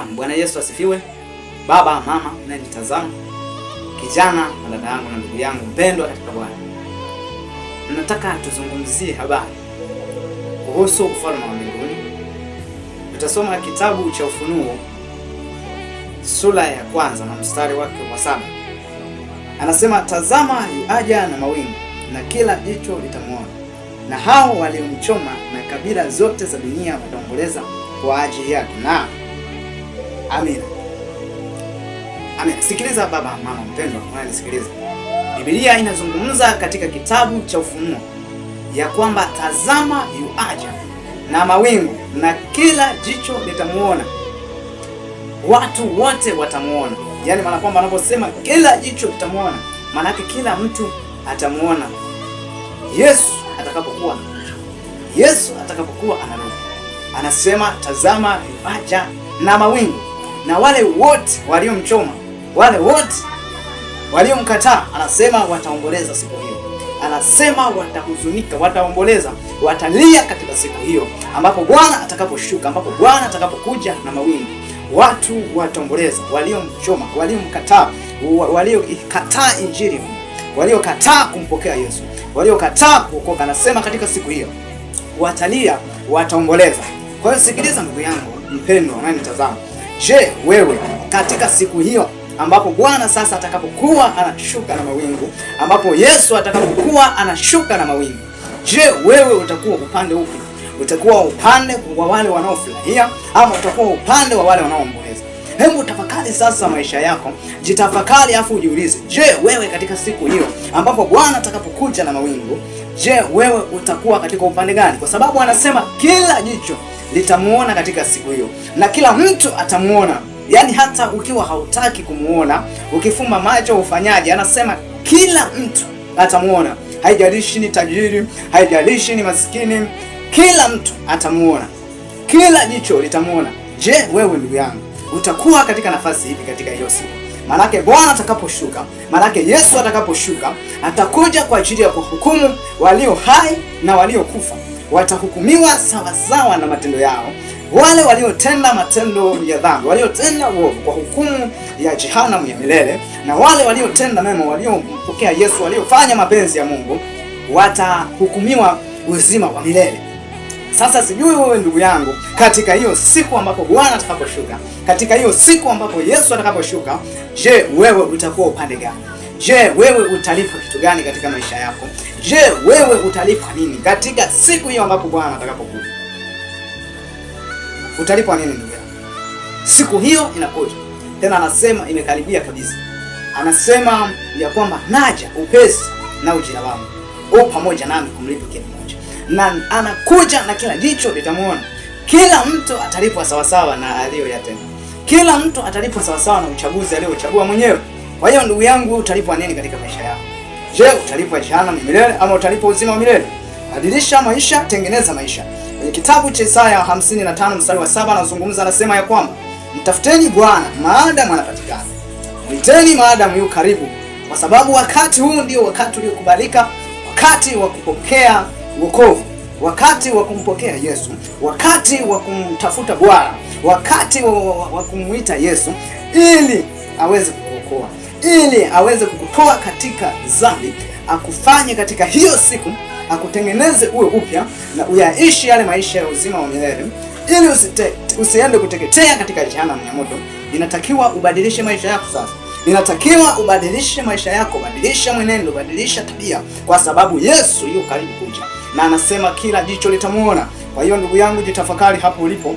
Naam, Bwana Yesu asifiwe. Baba, mama, unanitazama, kijana na dada yangu na ndugu yangu mpendwa katika Bwana. Nataka tuzungumzie habari kuhusu ufalme wa mbinguni. Tutasoma kitabu cha Ufunuo sura ya kwanza na mstari wake wa 7. Anasema, tazama yuaja na mawingu, na kila jicho litamwona, na hao waliomchoma na kabila zote za dunia wataomboleza kwa ajili yake. Na amina. Amina. Sikiliza baba, mama mpendwa, unanisikiliza. Biblia inazungumza katika kitabu cha Ufunuo ya kwamba tazama yuaja na mawingu, na kila jicho litamuona. Watu wote watamuona. Yaani maana kwamba anaposema kila jicho litamuona, maana yake kila mtu atamuona Yesu atakapokuwa anarudi. Anasema tazama yuaja na mawingu, na wale wote waliomchoma, wale wote waliomkataa, anasema wataomboleza siku hiyo. Anasema watahuzunika, wataomboleza, watalia katika siku hiyo ambapo Bwana atakaposhuka, ambapo Bwana atakapokuja na mawingu. Watu wataomboleza, waliomchoma, waliomkataa, waliokataa injili, waliokataa kumpokea Yesu, waliokataa kuokoka. Anasema katika siku hiyo watalia, wataomboleza. Kwa hiyo sikiliza ndugu yangu mpendwa unanitazama. Je, wewe katika siku hiyo ambapo Bwana sasa atakapokuwa anashuka na mawingu, ambapo Yesu atakapokuwa anashuka na mawingu, je, wewe utakuwa upande upi? Utakuwa upande wa wale wanaofurahia ama utakuwa upande wa wale wanaoomboleza? Hebu tafakari sasa maisha yako, jitafakari afu ujiulize, je, wewe katika siku hiyo ambapo Bwana atakapokuja na mawingu, je, wewe utakuwa katika upande gani? Kwa sababu anasema kila jicho litamuona katika siku hiyo, na kila mtu atamuona. Yaani hata ukiwa hautaki kumuona, ukifumba macho ufanyaje, anasema kila mtu atamuona. Haijalishi ni tajiri, haijalishi ni maskini, kila mtu atamuona. Kila jicho litamuona. Je, wewe ndugu yangu utakuwa katika nafasi hivi katika hiyo siku? Manake Bwana atakaposhuka, manake Yesu atakaposhuka, atakuja kwa ajili ya kuhukumu walio hai na waliokufa. Watahukumiwa sawa sawa na matendo yao. Wale waliotenda matendo ya dhambi, waliotenda uovu, kwa hukumu ya jehanamu ya milele, na wale waliotenda mema, waliompokea Yesu, waliofanya mapenzi ya Mungu, watahukumiwa uzima wa milele. Sasa sijui wewe ndugu yangu, katika hiyo siku ambapo Bwana atakaposhuka, katika hiyo siku ambapo Yesu atakaposhuka, je, wewe utakuwa upande gani? Je, wewe utalipwa kitu gani katika maisha yako? Je, wewe utalipwa nini katika siku hiyo ambapo Bwana atakapokuja? Utalipwa nini ndugu yangu? Siku hiyo inakuja. Tena anasema imekaribia kabisa. Anasema ya kwamba naja upesi, na ujira wangu u pamoja nami kumlipa kila mmoja. Na anakuja na kila jicho litamuona. Kila mtu atalipwa sawasawa na aliyoyatenda. Kila mtu atalipwa sawasawa na uchaguzi aliochagua mwenyewe. Kwa hiyo ndugu yangu, utalipwa nini katika maisha yako? Je, utalipwa jehanamu milele ama utalipwa uzima wa milele? Badilisha maisha, tengeneza maisha. Kwenye kitabu cha Isaya 55 mstari wa 7 anazungumza, anasema ya kwamba mtafuteni Bwana maadamu anapatikana, mwiteni maadamu yu karibu, kwa sababu wakati huu ndio wakati uliokubalika, wakati wa kupokea wokovu, wakati wa kumpokea Yesu, wakati wa kumtafuta Bwana, wakati wa kumuita Yesu ili aweze kukuokoa, ili aweze kukutoa katika dhambi, akufanye katika hiyo siku, akutengeneze uwe upya na uyaishi yale maisha ya uzima wa milele, ili usiende kuteketea katika jehanamu ya moto. Inatakiwa ubadilishe maisha yako sasa. Inatakiwa ubadilishe maisha yako, badilisha mwenendo, badilisha tabia, kwa sababu Yesu yuko karibu kuja, na anasema kila jicho litamuona. Kwa hiyo ndugu yangu, jitafakari hapo ulipo,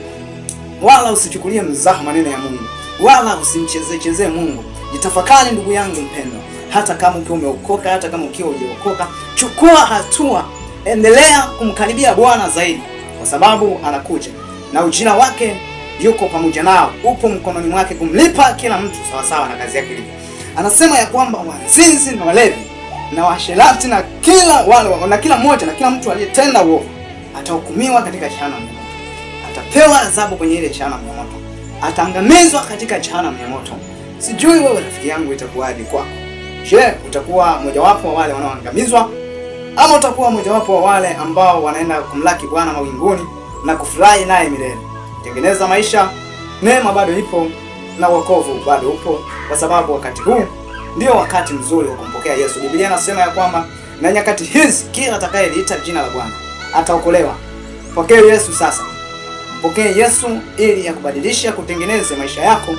wala usichukulie mzaha maneno ya Mungu, wala usimchezee Mungu. Jitafakari ndugu yangu mpendwa. Hata kama ukiwa umeokoka, hata kama ukiwa hujaokoka, chukua hatua, endelea kumkaribia Bwana zaidi, kwa sababu anakuja na ujira wake yuko pamoja nao, upo mkononi mwake kumlipa kila mtu sawasawa na kazi yake ilivyo. Anasema ya kwamba wazinzi na walevi na washerati na kila mmoja na kila mtu aliyetenda uovu atahukumiwa katika jehanamu ya moto. Atapewa adhabu kwenye ile jehanamu ya moto, ataangamizwa katika jehanamu ya moto. Sijui wewe rafiki yangu itakuwaje kwako? Je, utakuwa mojawapo wa wale wanaoangamizwa, ama utakuwa mojawapo wa wale ambao wanaenda kumlaki Bwana mawinguni na kufurahi naye milele? Tengeneza maisha, neema bado ipo na wokovu bado upo, kwa sababu wakati huu ndio wakati mzuri wa kumpokea Yesu. Biblia inasema ya kwamba na nyakati hizi kila atakayeliita jina la Bwana ataokolewa. Pokea Yesu sasa. Pokea Yesu ili akubadilishe, kutengeneze maisha yako.